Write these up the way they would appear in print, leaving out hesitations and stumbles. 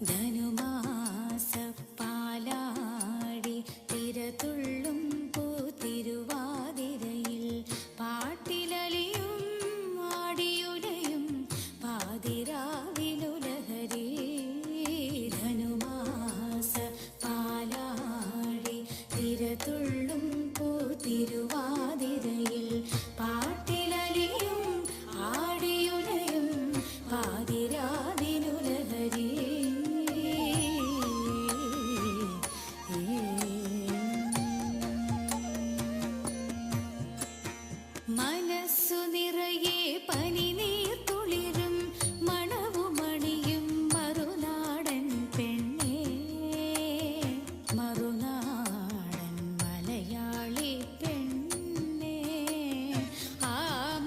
ധനുമാസപ്പാലാടി തിരതുള്ളും പൂത്തിരുവാതിരയിൽ പാട്ടിലലിയും ആടിയുലയും പാതിരാവിലുലഹരി. ധനുമാസപ്പാലാടി തിരതുള്ളും പൂത്തിരുവാതിരയിൽ പാട്ടിലലിയും ആടിയുലയും പാതിരാവിലുലഹരി. മനസ്സു നിറയെ പനിനീർ തുളിരും മണവുമണിയും മറുനാടൻ പെണ്ണേ, മറുനാടൻ മലയാളി പെണ്ണേ. ആ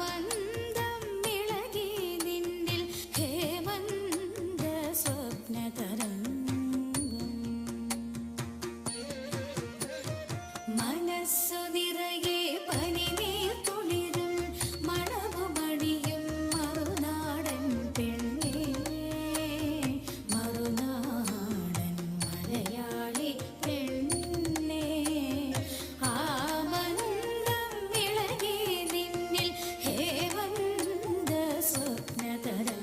മന്ദം ഇളകി നിന്നിൽ ഹേമന്ത സ്വപ്നതരംഗം. മനസ്സു നിറയെ പനിനീർ തുളിരും മണവുമണിയും മറുനാടൻ പെണ്ണേ, മറുനാടൻ മലയാളി പെണ്ണേ. ആ മന്ദം ഇളകി നിന്നിൽ ഹേമന്ത സ്വപ്നതരംഗം.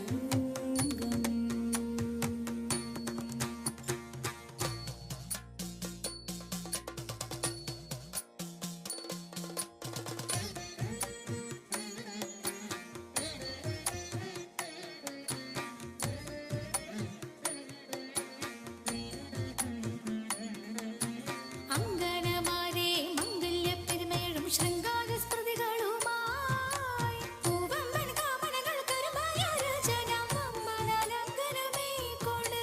അങ്കനമാരെ മംഗല്യപ്പെരുമേഴും ശൃംഗാരസ്മൃതികളുമായി പൂവമ്പൻ കാമനകൾ കരുമായ രചനമമ്മനലങ്കനമേകൊണ്ട്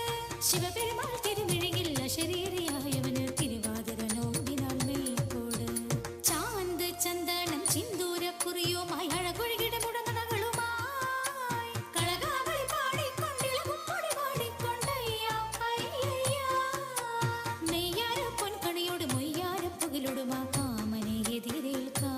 ശിവപെരുമാൾ തിരുമിഴിയിൽ അശരീരിയായവന് തിരുവാതിര നോവിനാൾ മേൽക്കോട്. ചാന്ത് ചന്ദനം സിന്ദൂരക്കുറിയുമായി അഴകൊഴുകിട മുടങ്ങണകളുമായി കളകാവളി പാടിക്കൊണ്ടിളകും പൊടി പാടിക്കൊണ്ടയ്യ അയ്യയ്യ. നെയ്യാര പൊൻകണിയോട് മൊയ്യാര പുകിലോടും ആ കാമനെ എതിരേൽക്കാം.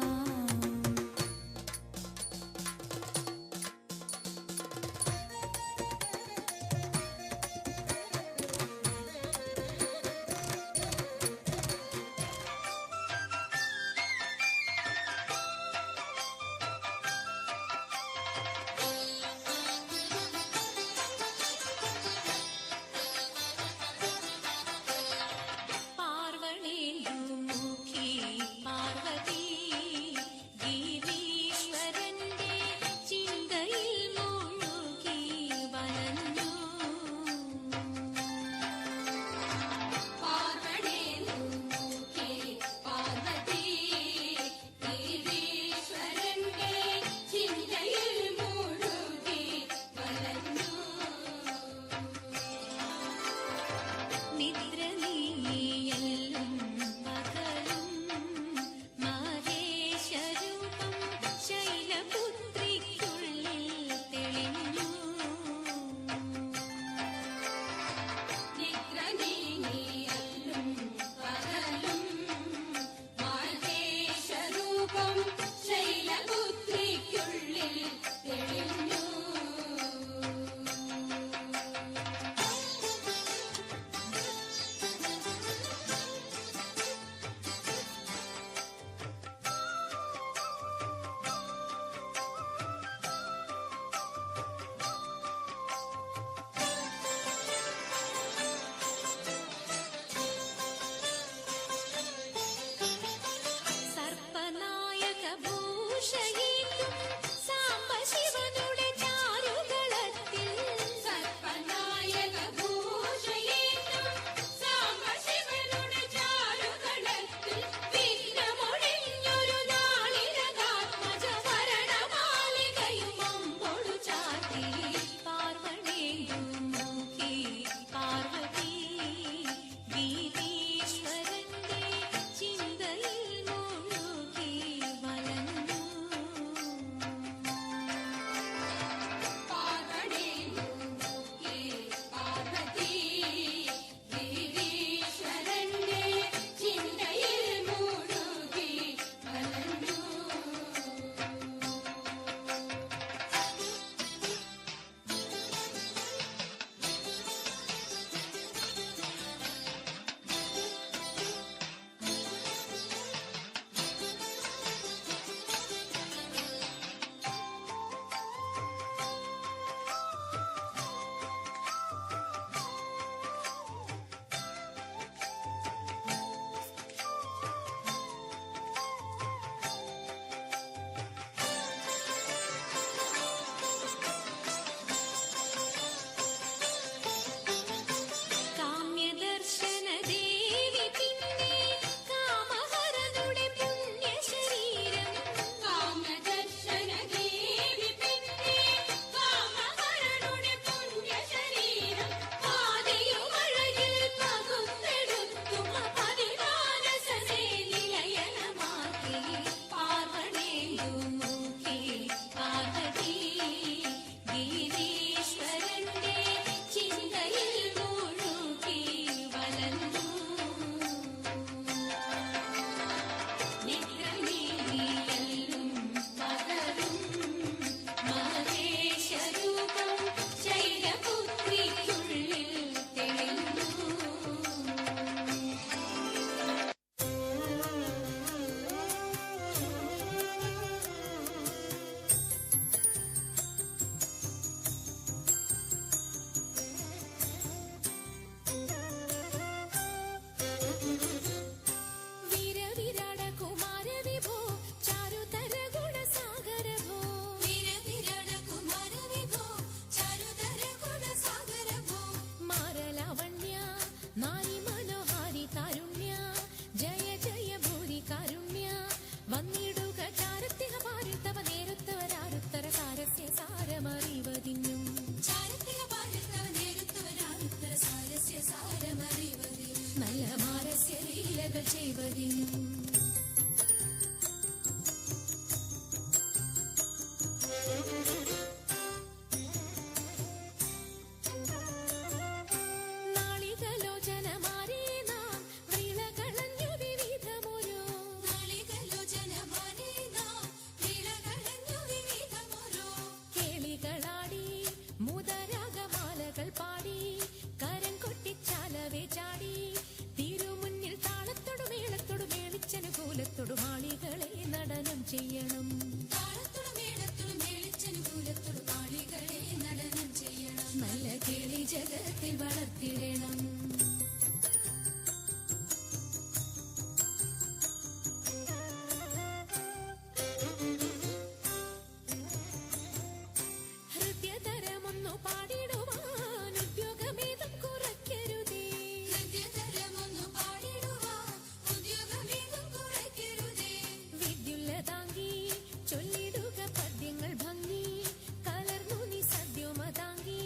ലീലകൾ ചെയ്വതിനും മാളികളെ നടനം ചെയ്യണം മാളികളെ നടനം ചെയ്യണം നല്ല കിളി ജഗത്തിൽ വളർത്തിടണം ഹൃദയതരമൊന്നു പാടിടുവാൻ ഉദ്യോഗമേതും കുറയ്ക്കരുതേ ഹൃദയതരമൊന്നു പാടിടുവാൻ ഉദ്യോഗമേതും കുറയ്ക്കരുതേ വിദ്യുല്ലതാങ്കി ചൊല്ലിടുക പദ്യങ്ങൾ ഭംഗി കലർന്നു നീ സദ്യോമതാങ്കി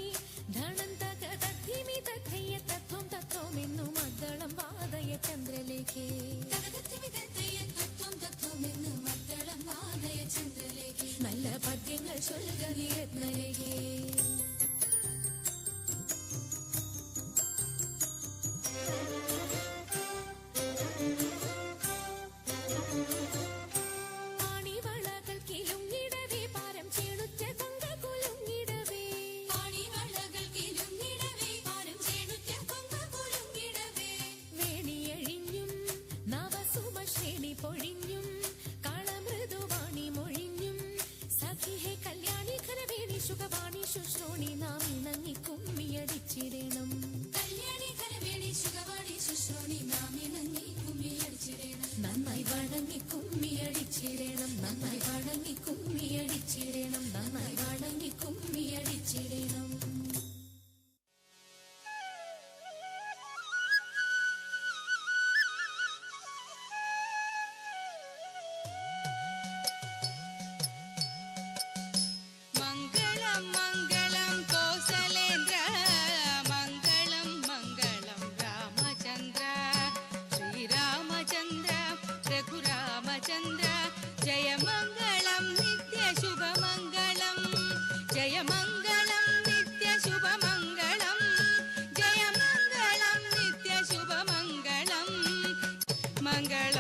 ധനം തകതത്തിമി തഥയ്യ തത്വം തത്വമെന്നു മദ്ദളം വാദയ ചന്ദ്രലേഖേ നല്ല പദ്യങ്ങൾ ചൊല്ലുക നീ രത്നലേഖേ പൊഴിഞ്ഞും കളമൃദുവാണി മൊഴിഞ്ഞും സഖിഹേ കല്യാണി ഖലവേണി സുഖവാണി ശുശ്രൂണി നാം ഇണങ്ങി കുമ്മിയടിച്ചിടണം കല്യാണി ഖലവേണി സുഖവാണി ശുശ്രൂണി നാം ഇണങ്ങി കുമ്മിയടിച്ചിടണം നന്നായി വണങ്ങി കുമ്മിയടിച്ചിടണം നന്നായി വണങ്ങി കുമ്മിയടിച്ചിടണം നന്നായി വണങ്ങി കുമ്മിയടിച്ചിടണം जय मंगलम नित्य शुभ मंगलम जय मंगलम नित्य शुभ मंगलम जय मंगलम नित्य शुभ मंगलम मंगल